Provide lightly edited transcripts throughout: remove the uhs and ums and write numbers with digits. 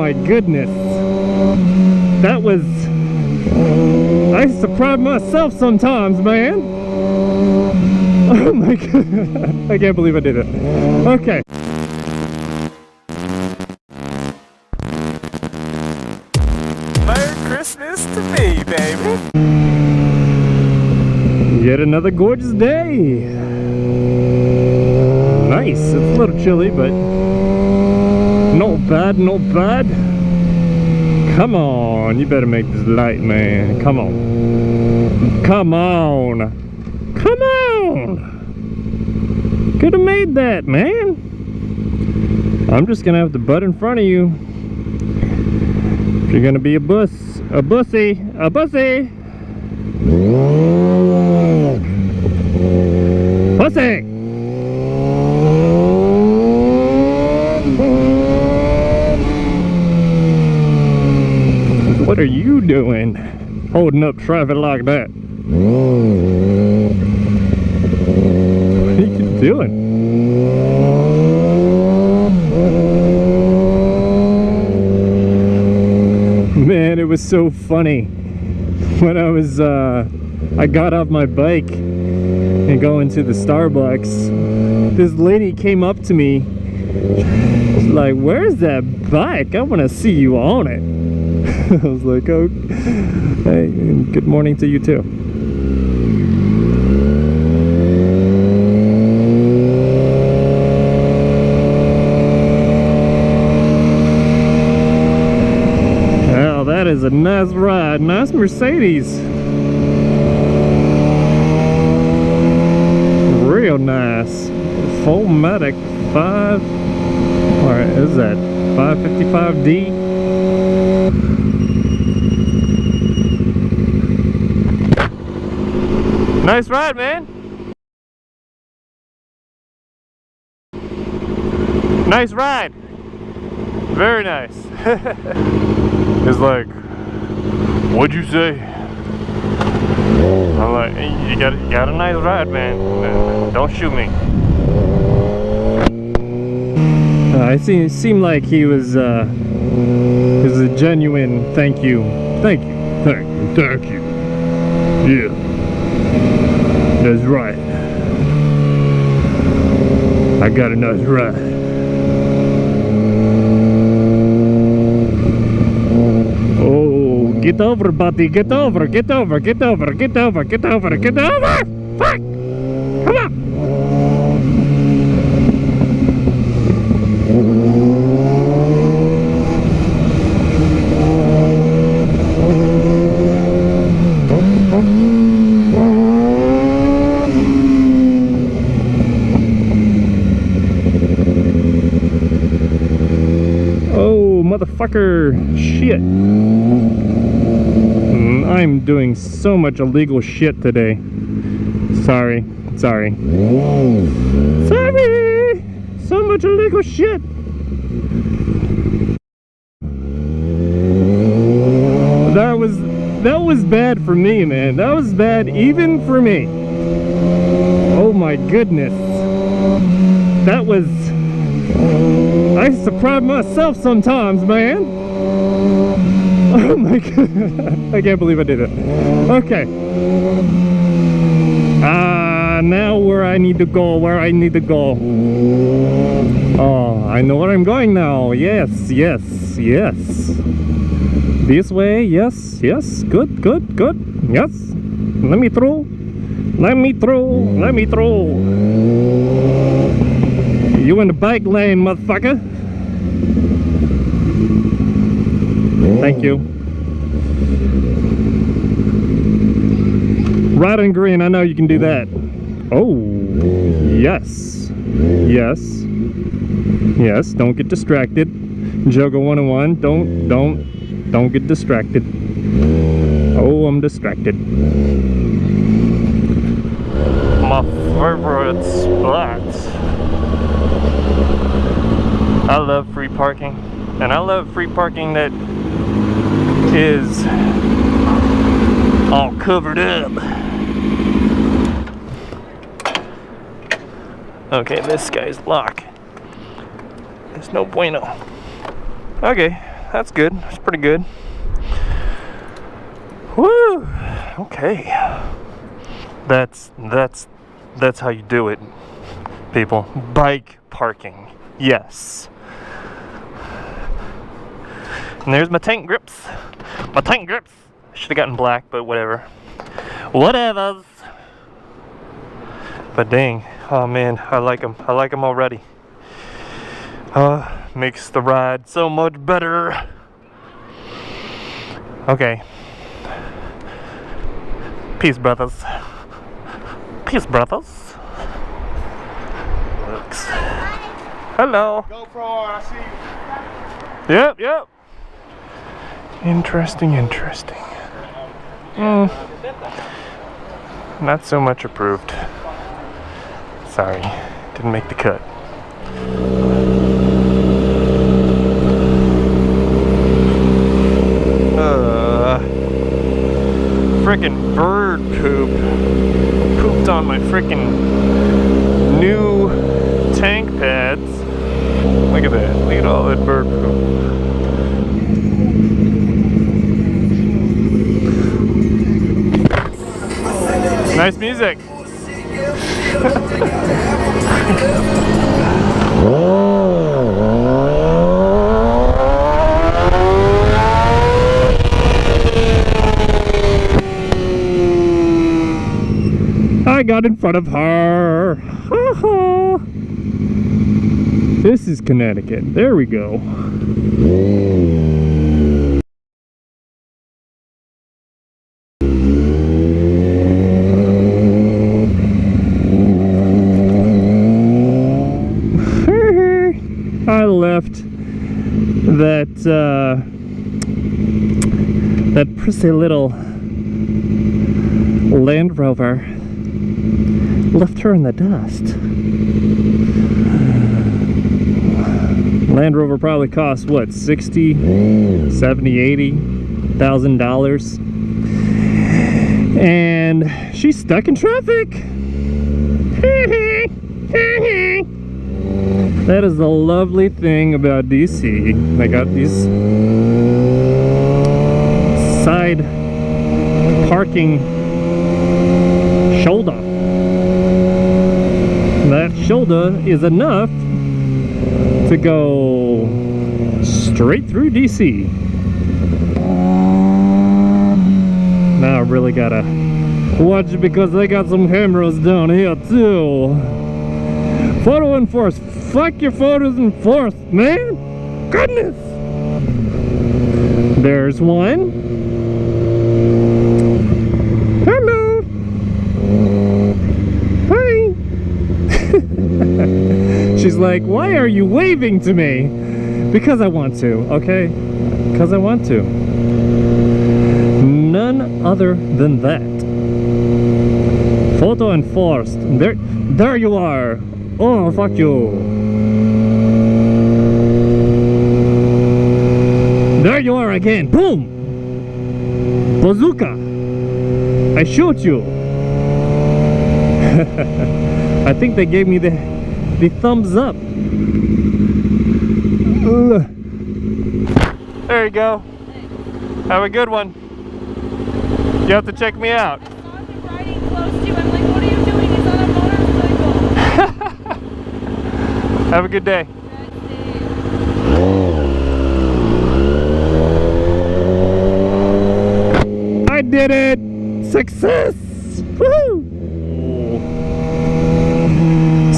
my goodness. That was... I surprise myself sometimes, man. Oh my god. I can't believe I did it. Okay. Merry Christmas to me, baby. Yet another gorgeous day. Nice. It's a little chilly, but not bad, not bad. Come on, you better make this light, man. Come on. Come on. Come on. Could have made that, man. I'm just gonna have to butt in front of you. If you're gonna be a bussy. Pussy! What are you doing? Holding up traffic like that? What are you doing? Man, it was so funny. When I was, I got off my bike and going to the Starbucks, this lady came up to me. She's like, "Where's that bike? I want to see you on it." I was like, "Oh, hey, good morning to you too." Well, that is a nice ride. Nice Mercedes. Real nice. Full-matic 5. Or is that 555D? Nice ride, man. Nice ride. Very nice. It's like, what'd you say? I'm like, hey, you got a nice ride, man. Don't shoot me. It seemed like he was a genuine thank you. Thank you. Thank you. Thank you. Yeah. That's right. I got a nice ride. Oh, get over, buddy. Get over. Get over. Get over. Get over. Get over. Get over. Fuck. Come on. Motherfucker, shit. I'm doing so much illegal shit today. Sorry. Sorry. So much illegal shit. That was bad for me, man. That was bad even for me. Oh my goodness. That was... I surprise myself sometimes, man. Oh my god. I can't believe I did it. Okay. Now where I need to go, Oh, I know where I'm going now. Yes. This way, yes. Good. Yes. Let me through. You in the bike lane, motherfucker. Thank you. Right on green, I know you can do that. Oh, yes. Don't get distracted. Jogo 101, don't get distracted. Oh, I'm distracted. My favorite spots. I love free parking, and I love free parking that is all covered up. Okay, this guy's locked. It's no bueno. Okay, that's good. That's pretty good. Woo! Okay. That's how you do it, people. Bike parking. Yes. And there's my tank grips. My tank grips. Should have gotten black, but whatever. Whatevers. But dang, oh man, I like them. I like them already. Makes the ride so much better. Okay. Peace, brothers. Peace, brothers. Looks. Hello. GoPro, I see you. Yep. Interesting. Not so much approved. Sorry, didn't make the cut. Frickin' bird pooped on my frickin' new tank pads. Look at that. Look at all that bird poop. Nice music. I got in front of her. This is Connecticut. There we go. I left that prissy little Land Rover, left her in the dust. Land Rover probably cost what, 60, 70, 80,000 dollars, and she's stuck in traffic. That is the lovely thing about DC. They got these side parking shoulder. That shoulder is enough to go straight through DC. Now I really gotta watch it because they got some cameras down here too. Photo enforced. Fuck your photos enforced, man. Goodness. There's one. Hello. Hi. She's like, why are you waving to me? Because I want to, okay? Because I want to. None other than that. Photo enforced. There you are. Oh, fuck you. There you are again. Boom. Bazooka. I shoot you. I think they gave me the thumbs up. There you go. Have a good one. You have to check me out. I saw him riding close to you. I'm like, what are you doing? He's on a motorcycle. Have a good day. I did it! Success! Woo!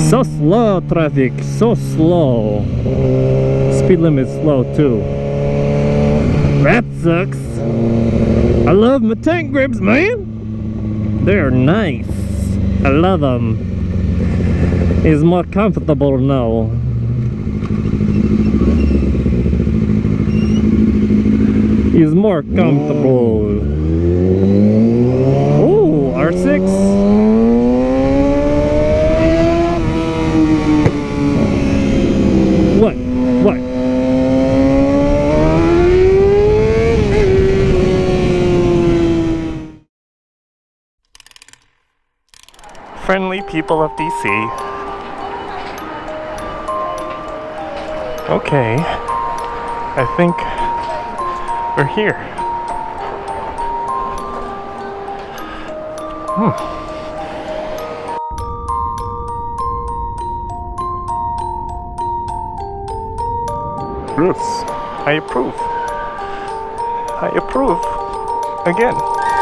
So slow traffic, so slow. Speed limit is slow too. That sucks. I love my tank grips, man. They're nice. I love them. It's more comfortable now. It's more comfortable. Oh, R6. What? Friendly people of DC. Okay. I think We're here. Yes, I approve. I approve. Again.